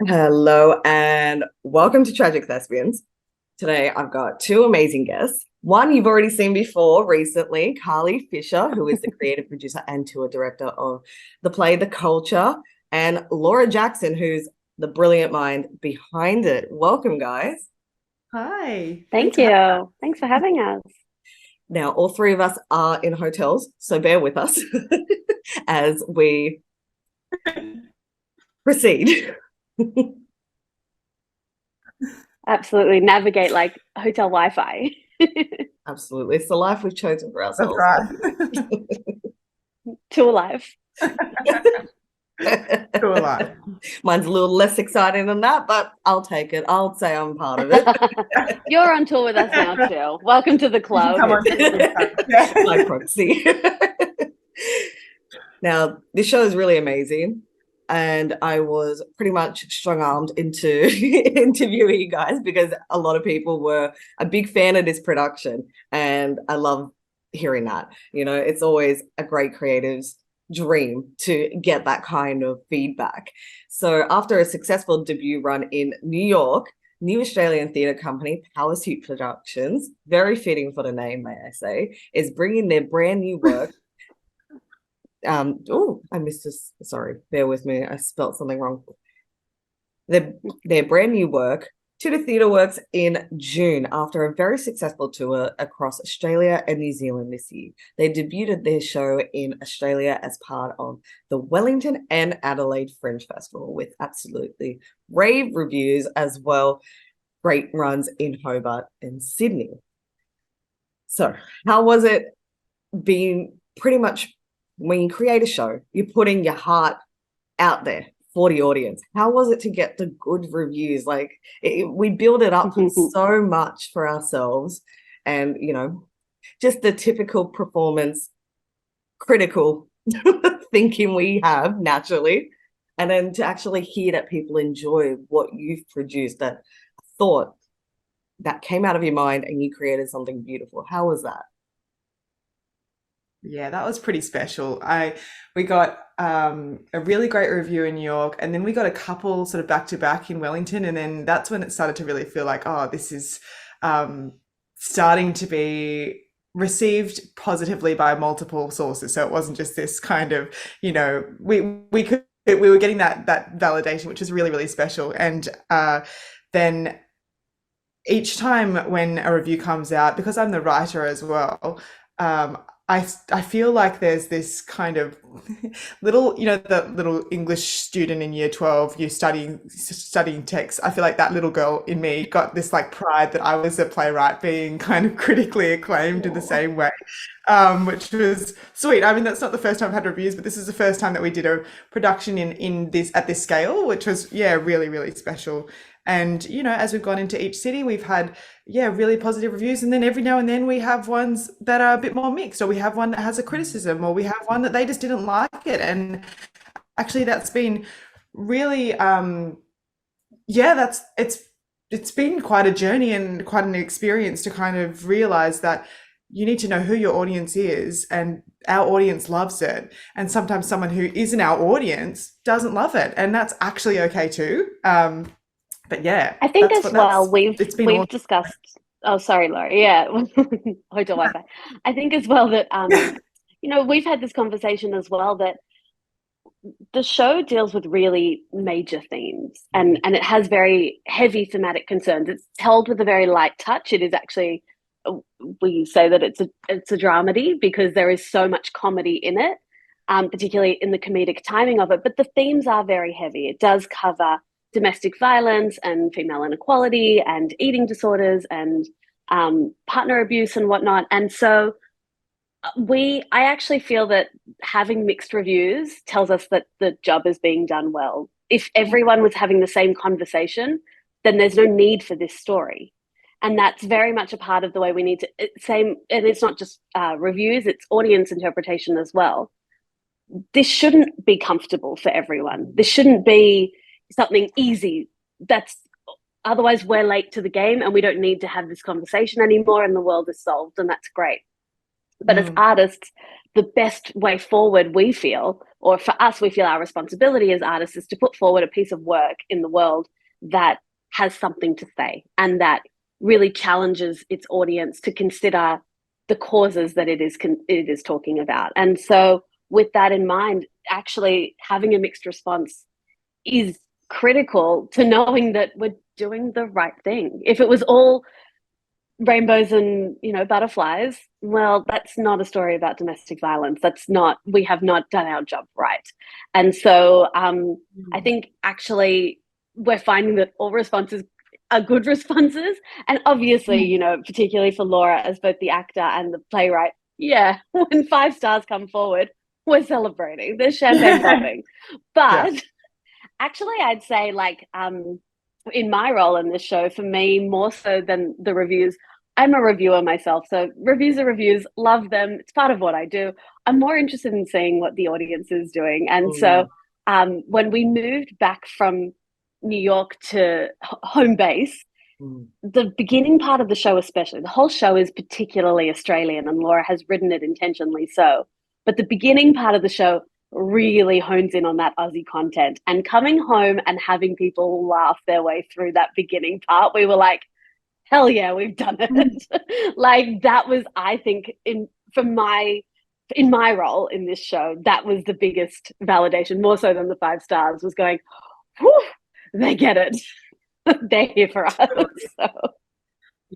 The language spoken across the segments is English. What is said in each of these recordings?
Hello and welcome to Tragic Thespians. Today I've got two amazing guests. One you've already seen before recently, Carly Fisher, who is the creative producer and tour director of the play The Culture, and Laura Jackson, who's the brilliant mind behind it. Welcome, guys. Hi, Thank thanks for having you. Thanks for having us. Now, all three of us are in hotels, so bear with us as we proceed. Absolutely. Navigate like hotel Wi-Fi. Absolutely. It's the life we've chosen for That's ourselves. right. Tour life. Still alive. Mine's a little less exciting than that, but I'll take it. I'll say I'm part of it. You're on tour with us now too. Welcome to the club. Come on, yeah. My proxy. Now, this show is really amazing. And I was pretty much strong-armed into interviewing you guys because a lot of people were a big fan of this production. And I love hearing that. You know, it's always a great creative's dream to get that kind of feedback. So after a successful debut run in New York, new Australian theatre company Powersuit Productions, very fitting for the name, may I say, is bringing their brand new work. I missed this. Sorry, bear with me. I spelt something wrong. Their brand new work to the Theatre Works in June after a very successful tour across Australia and New Zealand this year. They debuted their show in Australia as part of the Wellington and Adelaide Fringe Festival with absolutely rave reviews, as well great runs in Hobart and Sydney. So how was it being pretty much when you create a show, you're putting your heart out there for the audience? How was it to get the good reviews? Like we build it up so much for ourselves, and you know, just the typical performance critical thinking we have naturally, and then to actually hear that people enjoy what you've produced, that thought that came out of your mind and you created something beautiful. How was that? Yeah, that was pretty special. We got a really great review in New York, and then we got a couple sort of back to back in Wellington, and then that's when it started to really feel like, oh, this is starting to be received positively by multiple sources. So it wasn't just this kind of, we were getting that validation, which was really, really special. And then each time when a review comes out, because I'm the writer as well, I feel like there's this kind of little, the little English student in year 12, you're studying text. I feel like that little girl in me got this like pride that I was a playwright being kind of critically acclaimed in the same way, which was sweet. I mean, that's not the first time I've had reviews, but this is the first time that we did a production in this at this scale, which was, yeah, really, really special. And, as we've gone into each city, we've had, yeah, really positive reviews. And then every now and then we have ones that are a bit more mixed, or we have one that has a criticism, or we have one that they just didn't like it. And actually that's been really, yeah, it's been quite a journey and quite an experience to kind of realize that you need to know who your audience is, and our audience loves it. And sometimes someone who isn't our audience doesn't love it. And that's actually okay too. But yeah, I think as well we've awesome. discussed. Oh, sorry, Laura. Yeah, hotel Wi-Fi. I think as well that we've had this conversation as well that the show deals with really major themes, and it has very heavy thematic concerns. It's held with a very light touch. It is actually, we say that it's a dramedy because there is so much comedy in it, particularly in the comedic timing of it. But the themes are very heavy. It does cover domestic violence and female inequality and eating disorders and partner abuse and whatnot. And so I actually feel that having mixed reviews tells us that the job is being done well. If everyone was having the same conversation, then there's no need for this story. And that's very much a part of the way we need to and it's not just reviews, it's audience interpretation as well. This shouldn't be comfortable for everyone. This shouldn't be something easy. Otherwise we're late to the game and we don't need to have this conversation anymore and the world is solved, and that's great. But as artists, the best way forward, we feel, or for us, we feel our responsibility as artists is to put forward a piece of work in the world that has something to say and that really challenges its audience to consider the causes that it is talking about. And so with that in mind, actually having a mixed response is critical to knowing that we're doing the right thing. If it was all rainbows and, you know, butterflies, well, that's not a story about domestic violence. That's not, we have not done our job right. And so I think actually we're finding that all responses are good responses. And obviously, you know, particularly for Laura as both the actor and the playwright, yeah, when 5 stars come forward, we're celebrating. There's champagne popping. But actually, I'd say, like, in my role in this show, for me, more so than the reviews, I'm a reviewer myself. So reviews are reviews, love them. It's part of what I do. I'm more interested in seeing what the audience is doing. And so when we moved back from New York to home base, the beginning part of the show, especially, the whole show is particularly Australian, and Laura has written it intentionally so. But the beginning part of the show really hones in on that Aussie content. And coming home and having people laugh their way through that beginning part, we were like, hell yeah, we've done it. Like, that was, I think, in my role in this show, that was the biggest validation, more so than the 5 stars, was going, whew, they get it. They're here for us. So.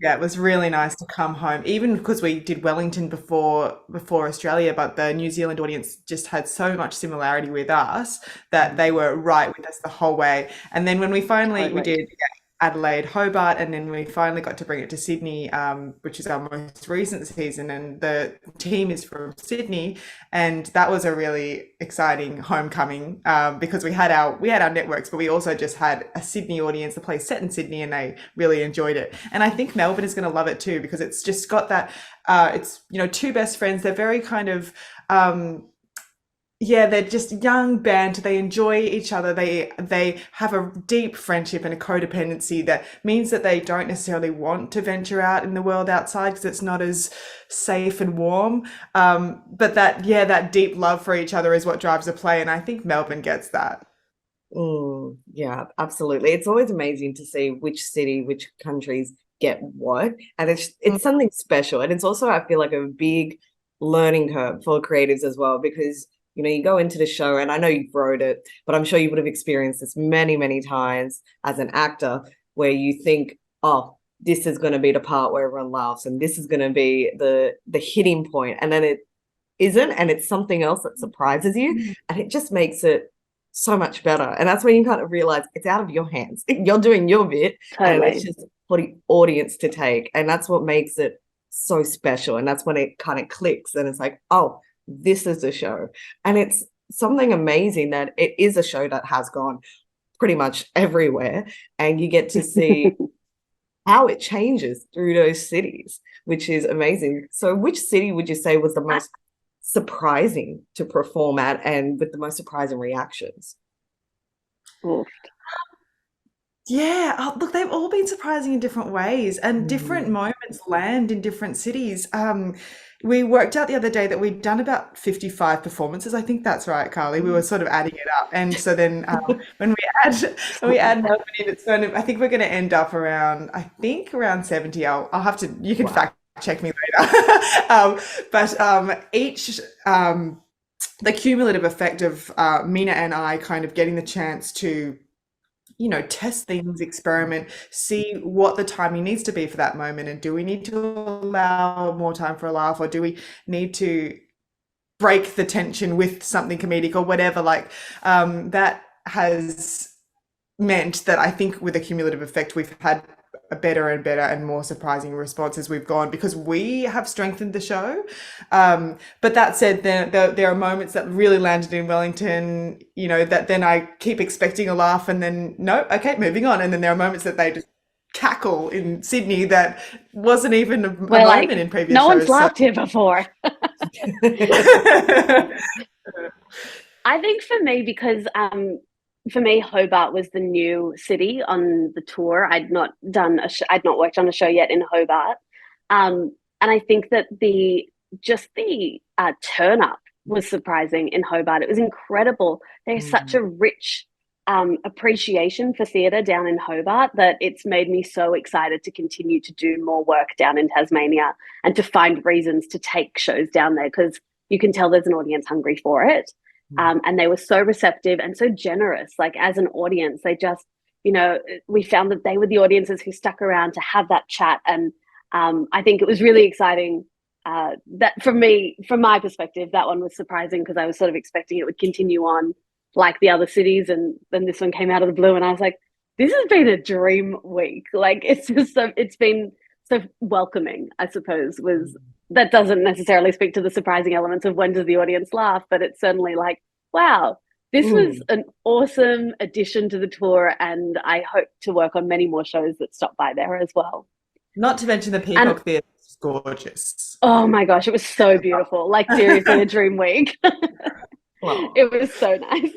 Yeah, it was really nice to come home, even because we did Wellington before Australia, but the New Zealand audience just had so much similarity with us that they were right with us the whole way. And then when we finally we did Adelaide, Hobart, and then we finally got to bring it to Sydney, which is our most recent season, and the team is from Sydney, and that was a really exciting homecoming because we had our networks, but we also just had a Sydney audience. The play's set in Sydney, and they really enjoyed it. And I think Melbourne is going to love it too, because it's just got that. It's, you know, 2 best friends. They're very kind of. Yeah, they're just young band. They enjoy each other. They have a deep friendship and a codependency that means that they don't necessarily want to venture out in the world outside because it's not as safe and warm. But that deep love for each other is what drives the play, and I think Melbourne gets that. Yeah, absolutely. It's always amazing to see which city, which countries get what, and it's something special. And it's also, I feel like, a big learning curve for creatives as well, because you know, you go into the show, and I know you've wrote it, but I'm sure you would have experienced this many, many times as an actor, where you think, oh, this is going to be the part where everyone laughs, and this is going to be the hitting point, and then it isn't, and it's something else that surprises you, and it just makes it so much better. And that's when you kind of realize it's out of your hands. You're doing your bit, and it's just for the audience to take, and that's what makes it so special. And that's when it kind of clicks, and it's like, oh, this is a show. And it's something amazing that it is a show that has gone pretty much everywhere, and you get to see how it changes through those cities, which is amazing. So which city would you say was the most surprising to perform at, and with the most surprising reactions? Yeah, look, they've all been surprising in different ways, and different moments land in different cities. We worked out the other day that we'd done about 55 performances. I think that's right, Carly. We were sort of adding it up, and so then when we add Melbourne in, it's going to. I think we're going to end up around 70. I'll have to. You can fact check me later. But each the cumulative effect of Mina and I kind of getting the chance to, you know, test things, experiment, see what the timing needs to be for that moment. And do we need to allow more time for a laugh, or do we need to break the tension with something comedic or whatever? Like, that has meant that I think with a cumulative effect, we've had a better and better and more surprising response as we've gone, because we have strengthened the show. But that said, there are moments that really landed in Wellington, you know, that then I keep expecting a laugh, and then no, okay, moving on. And then there are moments that they just cackle in Sydney that wasn't even a moment in previous no shows. One's laughed here before. I think for me, because for me, Hobart was the new city on the tour. I'd not worked on a show yet in Hobart, and I think that the just the turn up was surprising in Hobart. It was incredible. There's such a rich appreciation for theatre down in Hobart that it's made me so excited to continue to do more work down in Tasmania and to find reasons to take shows down there, because you can tell there's an audience hungry for it. And they were so receptive and so generous. Like, as an audience, they just, you know, we found that they were the audiences who stuck around to have that chat. And I think it was really exciting. That, for me, from my perspective, that one was surprising, because I was sort of expecting it would continue on like the other cities, and then this one came out of the blue, and I was like, this has been a dream week. Like, it's just so, it's been so welcoming, I suppose. Was that doesn't necessarily speak to the surprising elements of when does the audience laugh, but it's certainly like, wow, this was an awesome addition to the tour, and I hope to work on many more shows that stop by there as well. Not to mention the Peacock Theatre is gorgeous. Oh my gosh, it was so beautiful. Like, seriously, a dream week. Wow. It was so nice.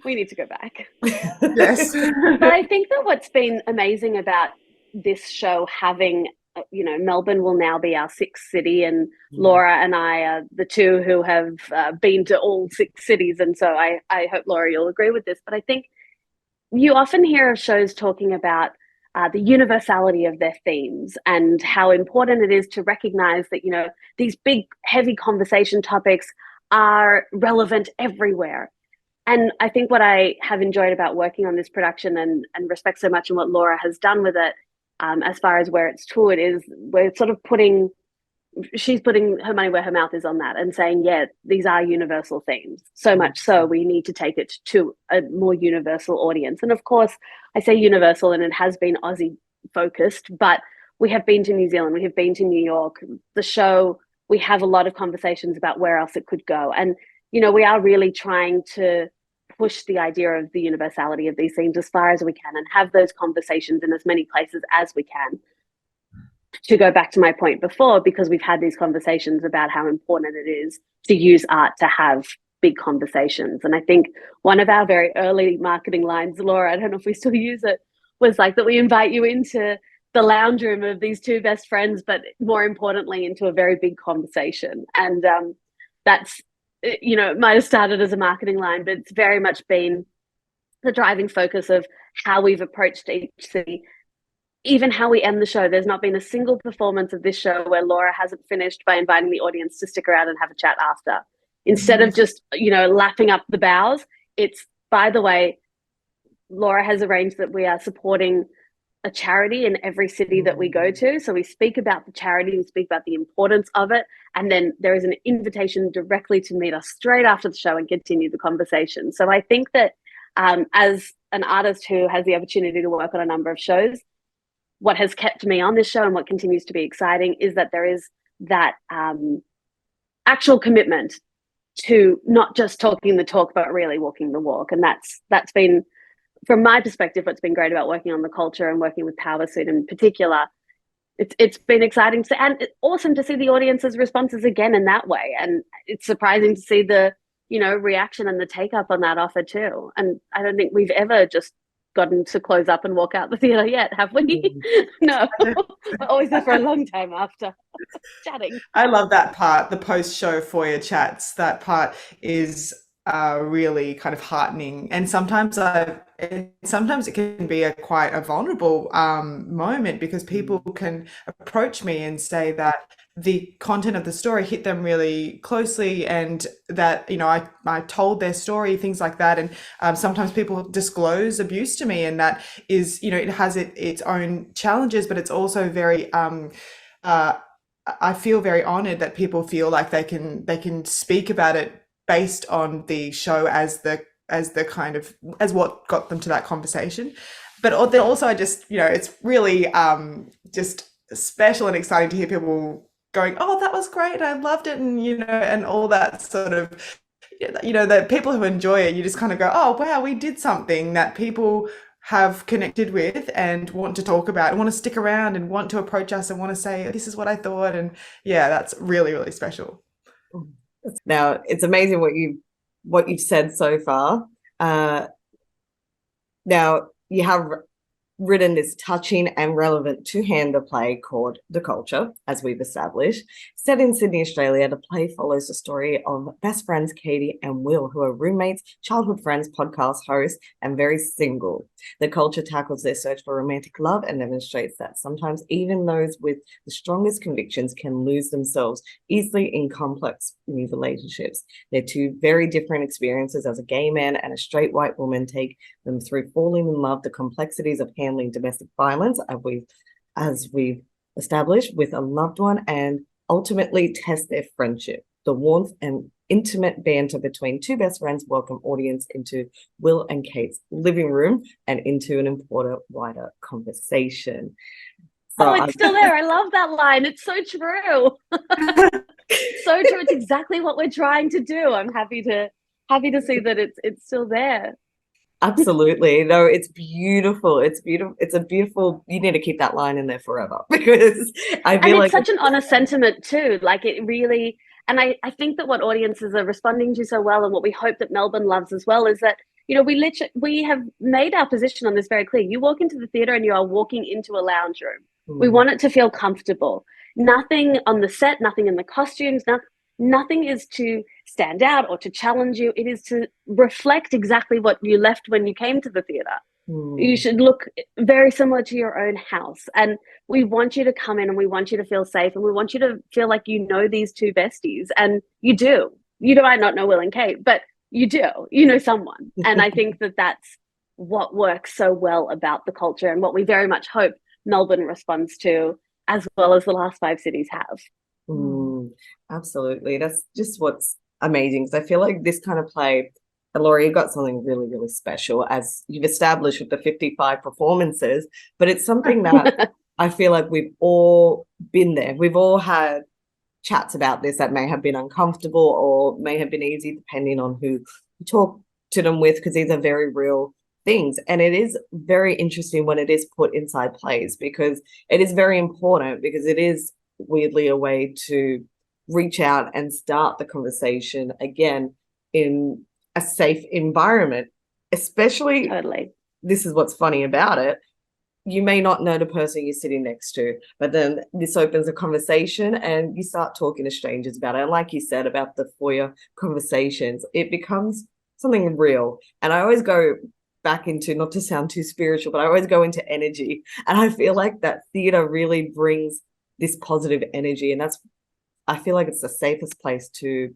We need to go back. Yes. But I think that what's been amazing about this show, having, you know, Melbourne will now be our sixth city, and Laura and I are the two who have been to all six cities. And so I hope, Laura, you'll agree with this. But I think you often hear of shows talking about the universality of their themes and how important it is to recognize that, you know, these big, heavy conversation topics are relevant everywhere. And I think what I have enjoyed about working on this production and respect so much, and what Laura has done with it, as far as where it's toured, is we're sort of she's putting her money where her mouth is on that, and saying, yeah, these are universal themes. So much so we need to take it to a more universal audience. And of course, I say universal, and it has been Aussie focused, but we have been to New Zealand, we have been to New York. The show, we have a lot of conversations about where else it could go. And, you know, we are really trying to push the idea of the universality of these themes as far as we can, and have those conversations in as many places as we can. To go back to my point before, because we've had these conversations about how important it is to use art to have big conversations. And I think one of our very early marketing lines, Laura, I don't know if we still use it, was like that we invite you into the lounge room of these two best friends, but more importantly, into a very big conversation. And that's, you know, it might have started as a marketing line, but it's very much been the driving focus of how we've approached each city. Even how we end the show, there's not been a single performance of this show where Laura hasn't finished by inviting the audience to stick around and have a chat after. Instead of just, you know, lapping up the bows, it's, by the way, Laura has arranged that we are supporting a charity in every city that we go to. So we speak about the charity, we speak about the importance of it, and then there is an invitation directly to meet us straight after the show and continue the conversation. So I think that as an artist who has the opportunity to work on a number of shows, what has kept me on this show and what continues to be exciting is that there is that actual commitment to not just talking the talk, but really walking the walk. And that's been, from my perspective, what's been great about working on the culture and working with Powersuit in particular. It's been exciting to, and it's awesome to see the audience's responses again in that way. And it's surprising to see the, you know, reaction and the take up on that offer too. And I don't think we've ever just gotten to close up and walk out the theatre yet, have we? No, we're always there for a long time after chatting. I love that part, the post-show foyer chats. That part is really kind of heartening, and sometimes it can be quite a vulnerable moment, because people can approach me and say that the content of the story hit them really closely, and that, you know, I told their story, things like that. And sometimes people disclose abuse to me, and that is, you know, it has its own challenges, but it's also very I feel very honored that people feel like they can speak about it based on the show as what got them to that conversation. But then also, I just, you know, it's really just special and exciting to hear people going, oh, that was great, I loved it, and, you know, and all that sort of, you know, the people who enjoy it, you just kind of go, oh wow, we did something that people have connected with and want to talk about and want to stick around and want to approach us and want to say, this is what I thought. And yeah, that's really, really special. Now, it's amazing what you've said so far. Now, you have written this touching and relevant two-hander play called The Culture, as we've established. Set in Sydney, Australia, the play follows the story of best friends Katie and Will, who are roommates, childhood friends, podcast hosts, and very single. The Culture tackles their search for romantic love and demonstrates that sometimes even those with the strongest convictions can lose themselves easily in complex new relationships. They're two very different experiences as a gay man and a straight white woman take them through falling in love, the complexities of handling domestic violence, as we've established, with a loved one, and ultimately test their friendship. The warmth and intimate banter between two best friends welcome audience into Will and Kate's living room and into an important wider conversation. Oh, it's still there. I love that line. It's so true. So true. It's exactly what we're trying to do. I'm happy to see that it's still there. Absolutely. No, it's beautiful. It's beautiful. It's a beautiful, you need to keep that line in there forever because I feel like it's such an honest sentiment too. Like it really, and I think that what audiences are responding to so well, and what we hope that Melbourne loves as well, is that, you know, we have made our position on this very clear. You walk into the theatre and you are walking into a lounge room. We want it to feel comfortable. Nothing on the set, nothing in the costumes, nothing is to stand out or to challenge you. It is to reflect exactly what you left when you came to the theatre. You should look very similar to your own house. And we want you to come in and we want you to feel safe and we want you to feel like you know these two besties. And you do. You might not know Will and Kate, but you do. You know someone. And I think that that's what works so well about The Culture and what we very much hope Melbourne responds to, as well as the last 5 cities have. Absolutely. That's just what's amazing. Because I feel like this kind of play, and Laura, you got something really, really special, as you've established with the 55 performances, but it's something that I feel like we've all been there. We've all had chats about this that may have been uncomfortable or may have been easy, depending on who you talk to them with, because these are very real things. And it is very interesting when it is put inside plays, because it is very important, because it is weirdly a way to reach out and start the conversation again in a safe environment. Especially, totally, this is what's funny about it, you may not know the person you're sitting next to, but then this opens a conversation and you start talking to strangers about it. And like you said about the foyer conversations, it becomes something real. And I always go back into, not to sound too spiritual, but I always go into energy. And I feel like that theatre really brings this positive energy. And I feel like it's the safest place to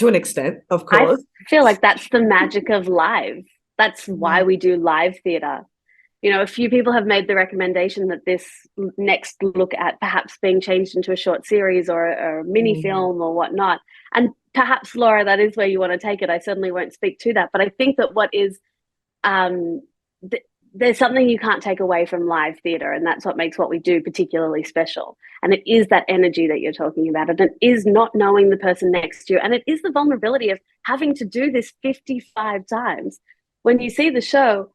an extent, of course. I feel like that's the magic of live. That's why we do live theatre. You know, a few people have made the recommendation that this next look at perhaps being changed into a short series or a mini film or whatnot. And perhaps, Laura, that is where you want to take it. I certainly won't speak to that. But I think that what is, there's something you can't take away from live theatre, and that's what makes what we do particularly special. And it is that energy that you're talking about, and it is not knowing the person next to you, and it is the vulnerability of having to do this 55 times. When you see the show,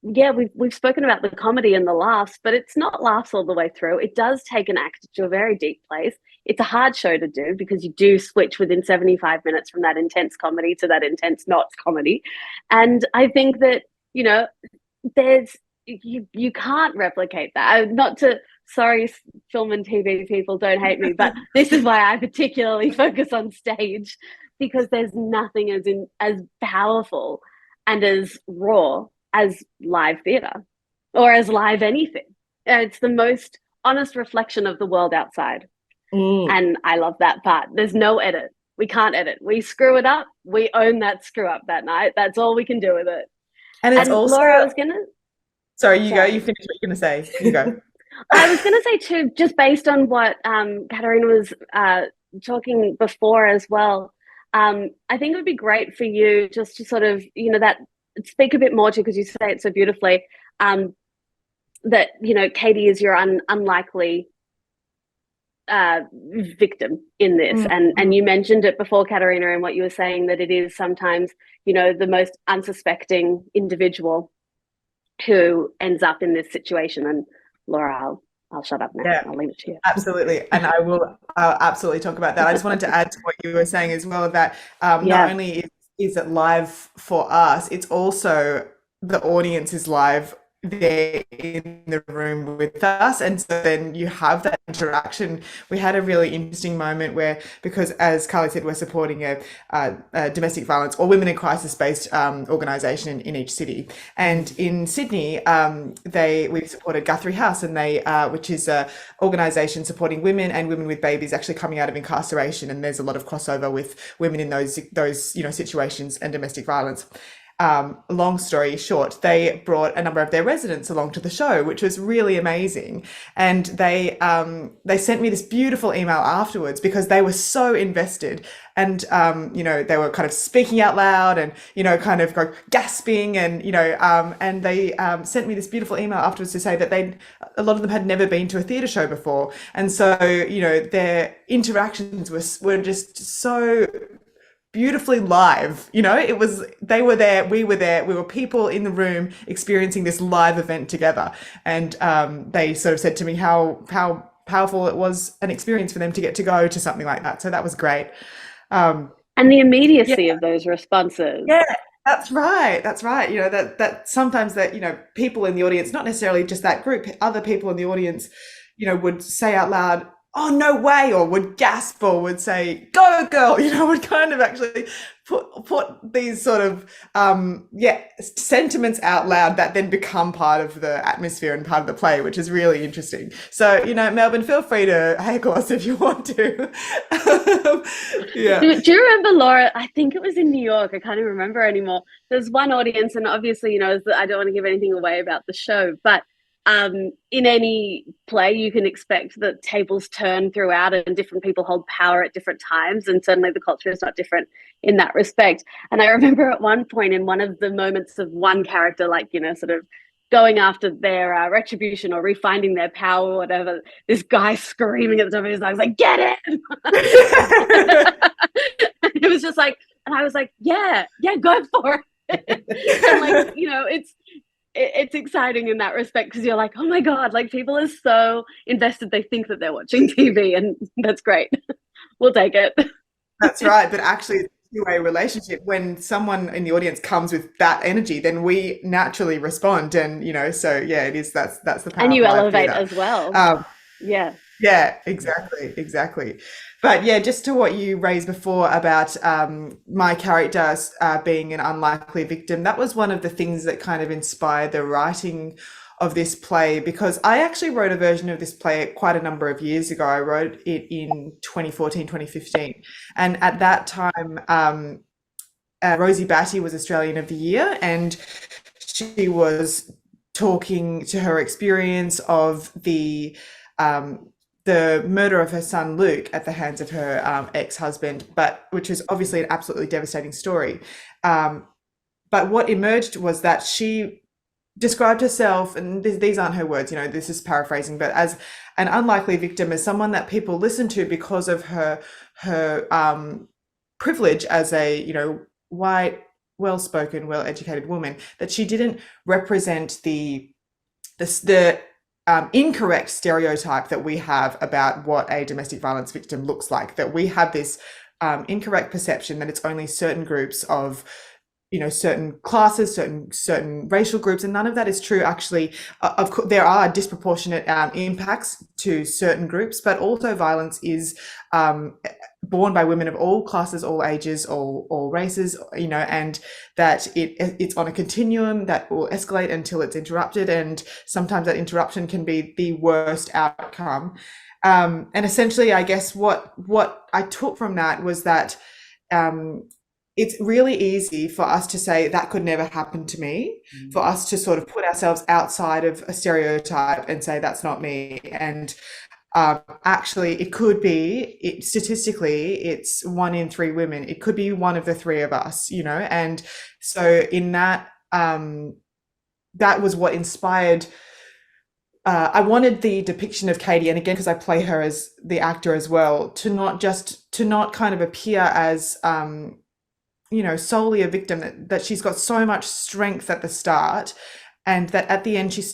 yeah, we've spoken about the comedy and the laughs, but it's not laughs all the way through. It does take an act to a very deep place. It's a hard show to do because you do switch within 75 minutes from that intense comedy to that intense not comedy. And I think that, you know, you can't replicate that. Sorry, film and TV people, don't hate me, but this is why I particularly focus on stage, because there's nothing as powerful and as raw as live theatre or as live anything. It's the most honest reflection of the world outside. And I love that part. There's no edit. We can't edit. We screw it up. We own that screw up that night. That's all we can do with it. And it's also, Laura, I was gonna... Sorry, you go. You finish what you're going to say. You go. I was going to say too, just based on what Katarina was talking before as well, I think it would be great for you just to sort of, you know, that speak a bit more to, because you say it so beautifully, that, you know, Katie is your unlikely victim in this. And you mentioned it before, Katarina, and what you were saying, that it is sometimes, you know, the most unsuspecting individual who ends up in this situation. And Laura, I'll shut up now. Yeah, I'll leave it to you. Absolutely. And I'll absolutely talk about that. I just wanted to add to what you were saying as well, that not only is it live for us, it's also the audience is live there in the room with us, and so then you have that interaction. We had a really interesting moment where, because as Carly said, we're supporting a domestic violence or women in crisis based organisation in each city, and in Sydney we supported Guthrie House, and they which is a organisation supporting women and women with babies actually coming out of incarceration, and there's a lot of crossover with women in those situations and domestic violence. Long story short, they brought a number of their residents along to the show, which was really amazing. And they sent me this beautiful email afterwards because they were so invested. And, they were kind of speaking out loud and, kind of gasping and, and they sent me this beautiful email afterwards to say that a lot of them had never been to a theatre show before. And so, their interactions were just so beautifully live. They were there, we were people in the room experiencing this live event together. And they sort of said to me how powerful it was an experience for them to get to go to something like that. So that was great. And the immediacy of those responses. Yeah, that's right. That sometimes that, people in the audience, not necessarily just that group, other people in the audience, would say out loud, "Oh, no way," or would gasp or would say, "Go girl," would kind of actually put these sort of sentiments out loud that then become part of the atmosphere and part of the play, which is really interesting. So, Melbourne, feel free to heckle us if you want to. Yeah. Do you remember, Laura? I think it was in New York. I can't even remember anymore. There's one audience, and obviously, I don't want to give anything away about the show, but in any play, you can expect that tables turn throughout and different people hold power at different times. And certainly the culture is not different in that respect. And I remember at one point in one of the moments of one character, sort of going after their retribution or refinding their power or whatever, this guy screaming at the top of his lungs, like, "Get it!" It was just like, and I was like, yeah, go for it. And it's exciting in that respect because you're like, oh my God, people are so invested. They think that they're watching TV, and that's great. We'll take it. That's right. But actually, it's a two-way relationship. When someone in the audience comes with that energy, then we naturally respond. And, so yeah, it is, that's the power. And you elevate as well. Yeah. Yeah, exactly. But yeah, just to what you raised before about my character being an unlikely victim, that was one of the things that kind of inspired the writing of this play, because I actually wrote a version of this play quite a number of years ago. I wrote it in 2014, 2015. And at that time, Rosie Batty was Australian of the Year, and she was talking to her experience of the murder of her son Luke at the hands of her ex-husband, which was obviously an absolutely devastating story. But what emerged was that she described herself, and these aren't her words, this is paraphrasing, but as an unlikely victim, as someone that people listen to because of her privilege as a white, well-spoken, well-educated woman, that she didn't represent the incorrect stereotype that we have about what a domestic violence victim looks like, that we have this incorrect perception that it's only certain groups of certain classes, certain racial groups, and none of that is true. Actually, of course, there are disproportionate impacts to certain groups, but also violence is borne by women of all classes, all ages, all races, and that it's on a continuum that will escalate until it's interrupted, and sometimes that interruption can be the worst outcome. And essentially, I guess what I took from that was that it's really easy for us to say that could never happen to me, for us to sort of put ourselves outside of a stereotype and say that's not me. And actually, it could be, statistically, it's 1 in 3 women. It could be one of the 3 of us, And so in that, that was what inspired. I wanted the depiction of Katie, and again, because I play her as the actor as well, to not kind of appear as solely a victim, that she's got so much strength at the start, and that at the end she's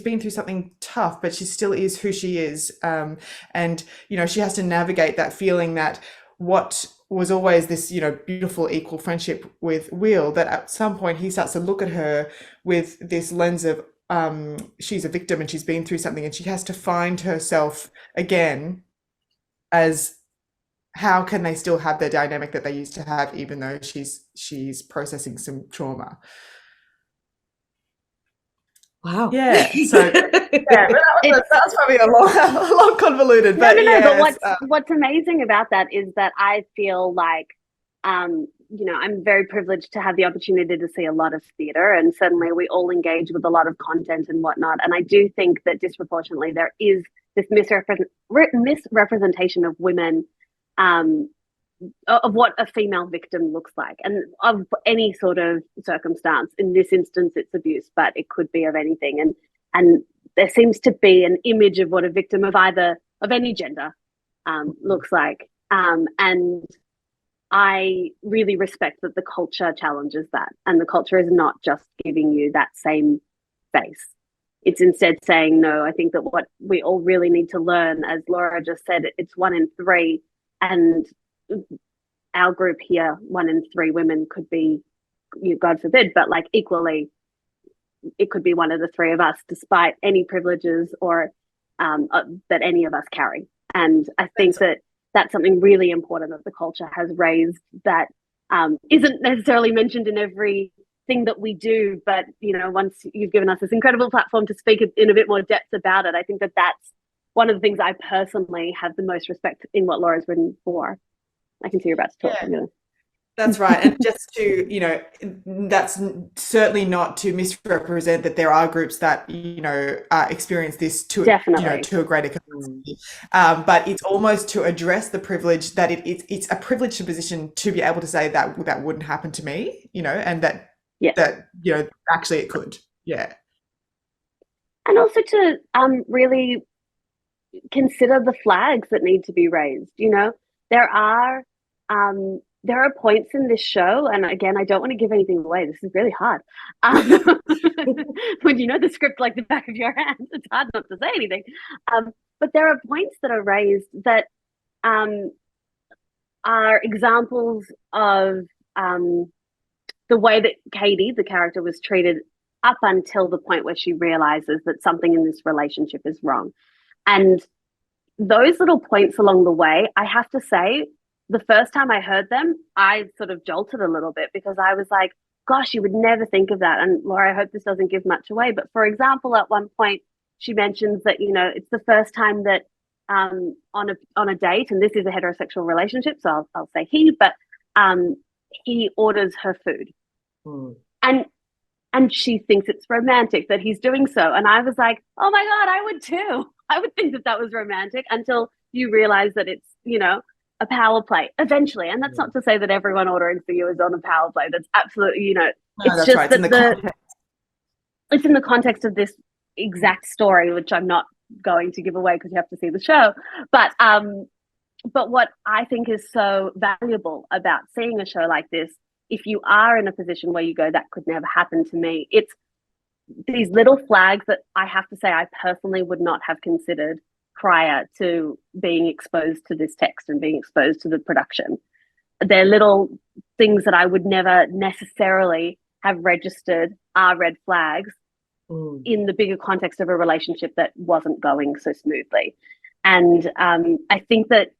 been through something tough, but she still is who she is. And she has to navigate that feeling that what was always this beautiful equal friendship with Will, that at some point he starts to look at her with this lens of, she's a victim and she's been through something and she has to find herself again as how can they still have the dynamic that they used to have even though she's processing some trauma. Wow. Yeah, so yeah, that was probably a long convoluted, but no. yes, But what's amazing about that is that I feel like, I'm very privileged to have the opportunity to see a lot of theatre, and certainly we all engage with a lot of content and whatnot. And I do think that disproportionately there is this misrepresentation of women, of what a female victim looks like, and of any sort of circumstance. In this instance, it's abuse, but it could be of anything. And there seems to be an image of what a victim of any gender looks like. And I really respect that the culture challenges that, and the culture is not just giving you that same face. It's instead saying, no, I think that what we all really need to learn, as Laura just said, it's 1 in 3, and our group here, 1 in 3 women could be, God forbid, but like equally, it could be one of the 3 of us, despite any privileges or that any of us carry. And I think that that's something really important that the culture has raised that isn't necessarily mentioned in everything that we do. But, once you've given us this incredible platform to speak in a bit more depth about it, I think that that's one of the things I personally have the most respect in what Laura's written for. I can see you're about to talk. yeah. That's right. And just to, that's certainly not to misrepresent that there are groups that, experience this to, Definitely. To a greater capacity. But it's almost to address the privilege that it's a privileged position to be able to say that wouldn't happen to me, and that, actually it could. Yeah. And also to really consider the flags that need to be raised. There are points in this show, and again, I don't want to give anything away. This is really hard. When you know the script like the back of your hand, it's hard not to say anything. But there are points that are raised that are examples of the way that Katie, the character, was treated up until the point where she realizes that something in this relationship is wrong. And those little points along the way, I have to say, the first time I heard them, I sort of jolted a little bit, because I was like, gosh, you would never think of that. And Laura, I hope this doesn't give much away, but for example, at one point she mentions that, it's the first time that on a date, and this is a heterosexual relationship, so I'll say he, but he orders her food. And she thinks it's romantic that he's doing so. And I was like, oh my God, I would too. I would think that was romantic, until you realize that it's, a power play eventually. And that's not to say that everyone ordering for you is on a power play. That's absolutely, it's just right. That it's in the context of this exact story, which I'm not going to give away because you have to see the show. But what I think is so valuable about seeing a show like this, if you are in a position where you go, that could never happen to me, it's these little flags that I have to say I personally would not have considered prior to being exposed to this text and being exposed to the production. They're little things that I would never necessarily have registered are red flags in the bigger context of a relationship that wasn't going so smoothly. And I think that,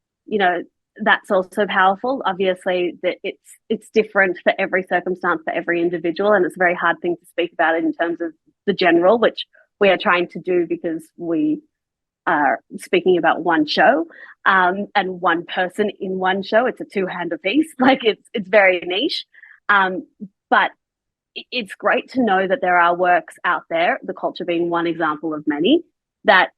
that's also powerful. Obviously, that it's different for every circumstance, for every individual, and it's a very hard thing to speak about it in terms of the general, which we are trying to do because we are speaking about one show and one person in one show. It's a 2-hander piece. Like it's very niche, but it's great to know that there are works out there, The Culture being one example of many, that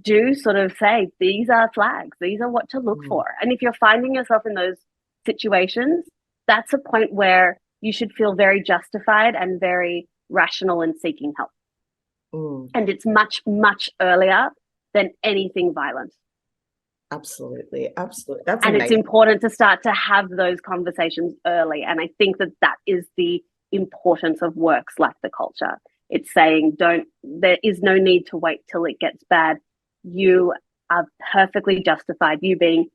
do sort of say these are flags, these are what to look for. And if you're finding yourself in those situations, that's a point where you should feel very justified and very rational in seeking help. And it's much, much earlier than anything violent. Absolutely. That's and amazing. It's important to start to have those conversations early. And I think that is the importance of works like The Culture. It's saying there is no need to wait till it gets bad. You are perfectly justified. You being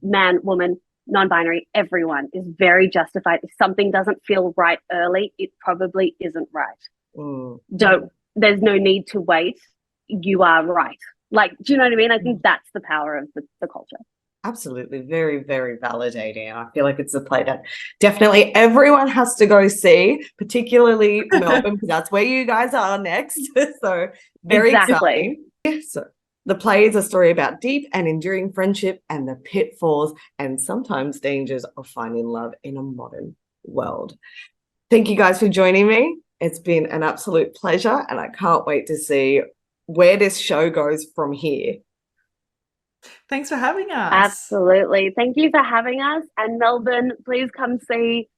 man, woman, non-binary, everyone is very justified. If something doesn't feel right early, it probably isn't right. Don't there's no need to wait. You are right. Like, do you know what I mean? I think that's the power of the culture. Absolutely. Very, very validating. I feel like it's a play that definitely everyone has to go see, particularly Melbourne, because that's where you guys are next. So very Exactly. exciting. So the play is a story about deep and enduring friendship and the pitfalls and sometimes dangers of finding love in a modern world. Thank you guys for joining me. It's been an absolute pleasure, and I can't wait to see where this show goes from here. Thanks for having us. Absolutely. Thank you for having us. And Melbourne, please come see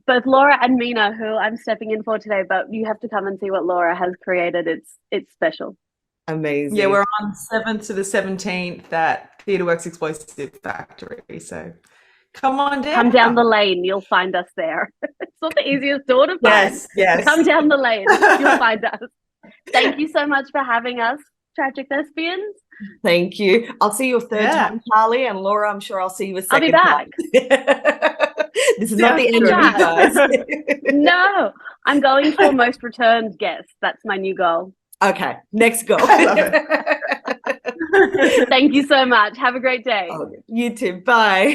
both Laura and Mina, who I'm stepping in for today, but you have to come and see what Laura has created. It's special. Amazing. Yeah, we're on 7th to the 17th at TheatreWorks Explosive Factory. So come on down. Come down the lane. You'll find us there. It's not the easiest door to find. Yes. Come down the lane. You'll find us. Thank you so much for having us, Tragic Thespians. Thank you. I'll see you a third time, Charlie, and Laura, I'm sure I'll see you a second I'll be back. This is not the end of you guys. No, I'm going for most returned guests. That's my new goal. Okay, next goal. I love it. Thank you so much. Have a great day. You too. Bye.